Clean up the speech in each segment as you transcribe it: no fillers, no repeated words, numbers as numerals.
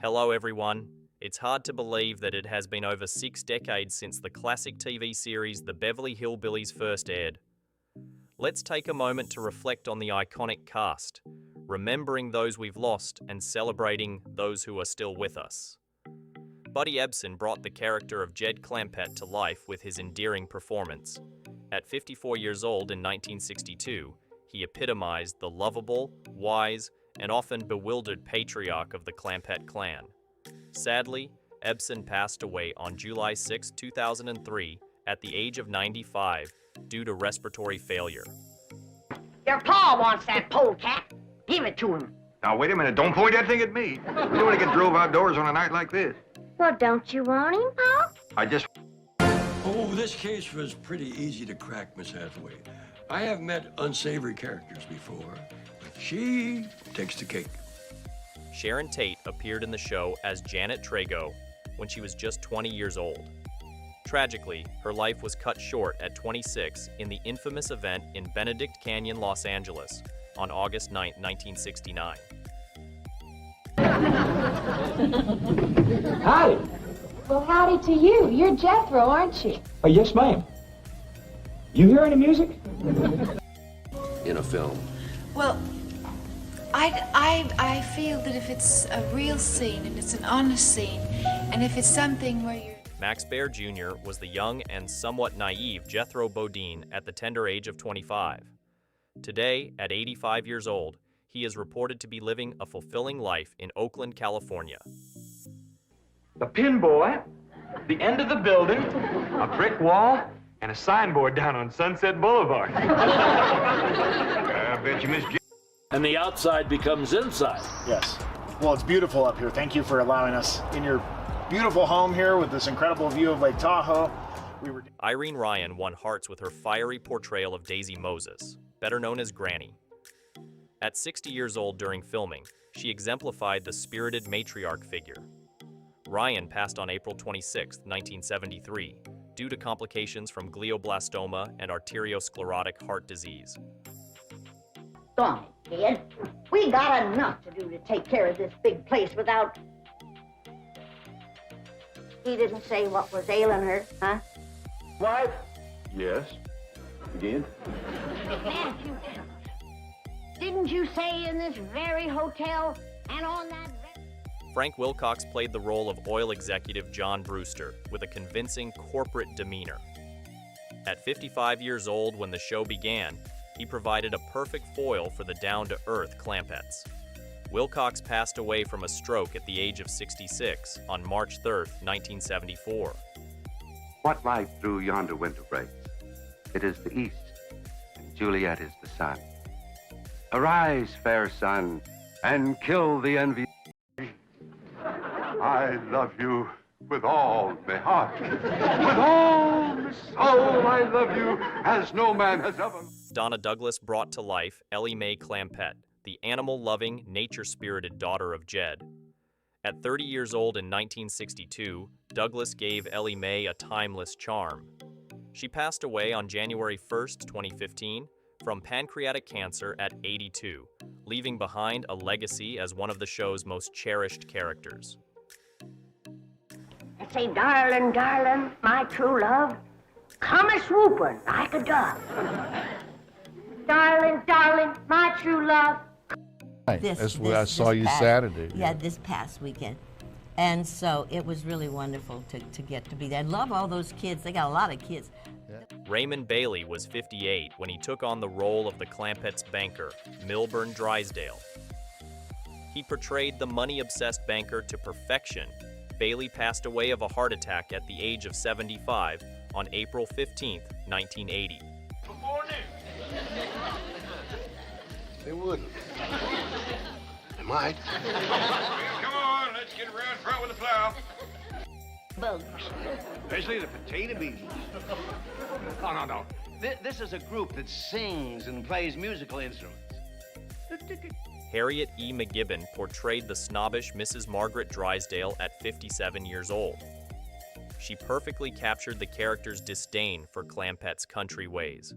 Hello everyone. It's hard to believe that it has been over 6 decades since the classic TV series The Beverly Hillbillies first aired. Let's take a moment to reflect on the iconic cast, remembering those we've lost and celebrating those who are still with us. Buddy Ebsen brought the character of Jed Clampett to life with his endearing performance. At 54 years old in 1962, he epitomized the lovable, wise, and often bewildered patriarch of the Clampett clan. Sadly, Ebsen passed away on July 6, 2003, at the age of 95 due to respiratory failure. Your pa wants that polecat. Give it to him. Now, wait a minute. Don't point that thing at me. You don't want to get drove outdoors on a night like this. Well, don't you want him, Pa? I just... Oh, this case was pretty easy to crack, Miss Hathaway. I have met unsavory characters before, but she takes the cake. Sharon Tate appeared in the show as Janet Trago when she was just 20 years old. Tragically, her life was cut short at 26 in the infamous event in Benedict Canyon, Los Angeles on August 9, 1969. Howdy. Well, howdy to you. You're Jethro, aren't you? Yes, ma'am. You hear any music? In a film. Well, I feel that if it's a real scene and it's an honest scene, and if it's something where you're... Max Baer Jr. was the young and somewhat naive Jethro Bodine at the tender age of 25. Today, at 85 years old, he is reported to be living a fulfilling life in Oakland, California. The pinboy, the end of the building, a brick wall, and a signboard down on Sunset Boulevard. I bet you Miss J... And the outside becomes inside. Yes. Well, it's beautiful up here. Thank you for allowing us in your beautiful home here with this incredible view of Lake Tahoe. Irene Ryan won hearts with her fiery portrayal of Daisy Moses, better known as Granny. At 60 years old during filming, she exemplified the spirited matriarch figure. Ryan passed on April 26, 1973, due to complications from glioblastoma and arteriosclerotic heart disease. Darn it, kid. We got enough to do to take care of this big place without... He didn't say what was ailing her, huh? What? Yes, you did. Matthew, didn't you say in this very hotel and on that... Frank Wilcox played the role of oil executive John Brewster with a convincing corporate demeanor. At 55 years old when the show began, he provided a perfect foil for the down-to-earth Clampetts. Wilcox passed away from a stroke at the age of 66 on March 3, 1974. What light through yonder winter breaks? It is the east, and Juliet is the sun. Arise, fair sun, and kill the envy. I love you with all my heart. With all my soul, I love you as no man has ever. Donna Douglas brought to life Ellie Mae Clampett, the animal-loving, nature-spirited daughter of Jed. At 30 years old in 1962, Douglas gave Ellie Mae a timeless charm. She passed away on January 1, 2015, from pancreatic cancer at 82, leaving behind a legacy as one of the show's most cherished characters. I say, darling, darling, my true love, come a-swooping like a dove. Darling, darling, my true love. That's where I saw you Saturday. Yeah, this past weekend. And so it was really wonderful to get to be there. I love all those kids. They got a lot of kids. Yeah. Raymond Bailey was 58 when he took on the role of the Clampetts' banker, Milburn Drysdale. He portrayed the money-obsessed banker to perfection. Bailey passed away of a heart attack at the age of 75 on April 15, 1980. Good morning. They wouldn't. They might. Come on, let's get around front with the plow. Bugs. Especially the potato beans. No. This is a group that sings and plays musical instruments. Harriet E. McGibbon portrayed the snobbish Mrs. Margaret Drysdale at 57 years old. She perfectly captured the character's disdain for Clampetts' country ways.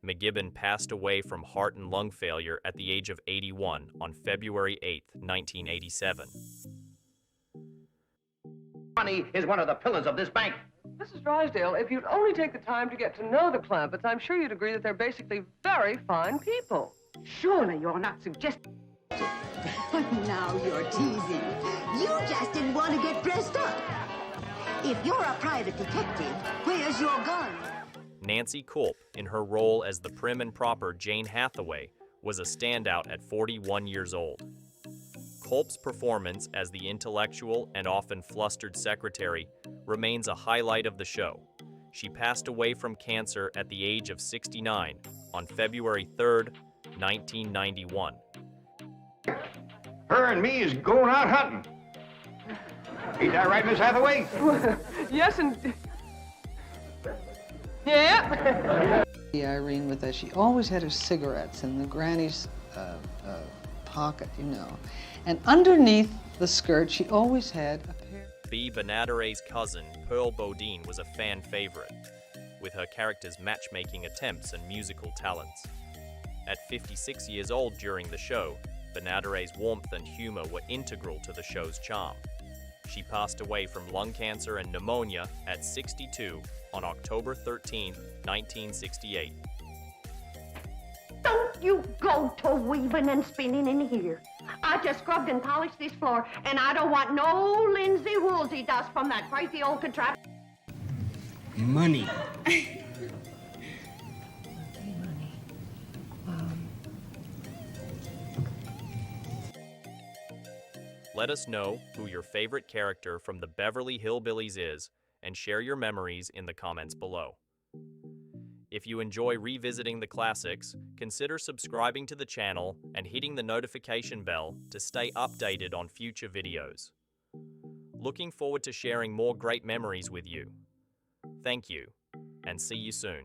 McGibbon passed away from heart and lung failure at the age of 81 on February 8, 1987. money is one of the pillars of this bank. Mrs. Drysdale, if you'd only take the time to get to know the Clampetts, I'm sure you'd agree that they're basically very fine people. Surely you're not suggesting... Now you're teasing. You just didn't want to get dressed up. If you're a private detective, where's your gun? Nancy Kulp, in her role as the prim and proper Jane Hathaway, was a standout at 41 years old. Kulp's performance as the intellectual and often flustered secretary remains a highlight of the show. She passed away from cancer at the age of 69 on February 3rd, 1991. Her and me is going out hunting. Ain't that right, Miss Hathaway? Yes, and... Yeah. Irene with that. She always had her cigarettes in the granny's pocket, you know. And underneath the skirt, she always had a pair... Bea Benadet's cousin, Pearl Bodine, was a fan favorite, with her character's matchmaking attempts and musical talents. At 56 years old during the show, Benadet's warmth and humor were integral to the show's charm. She passed away from lung cancer and pneumonia at 62 on October 13, 1968. Don't you go to weaving and spinning in here. I just scrubbed and polished this floor, and I don't want no linsey-woolsey dust from that crazy old contraption. Money. Let us know who your favorite character from the Beverly Hillbillies is, and share your memories in the comments below. If you enjoy revisiting the classics, consider subscribing to the channel and hitting the notification bell to stay updated on future videos. Looking forward to sharing more great memories with you. Thank you, and see you soon.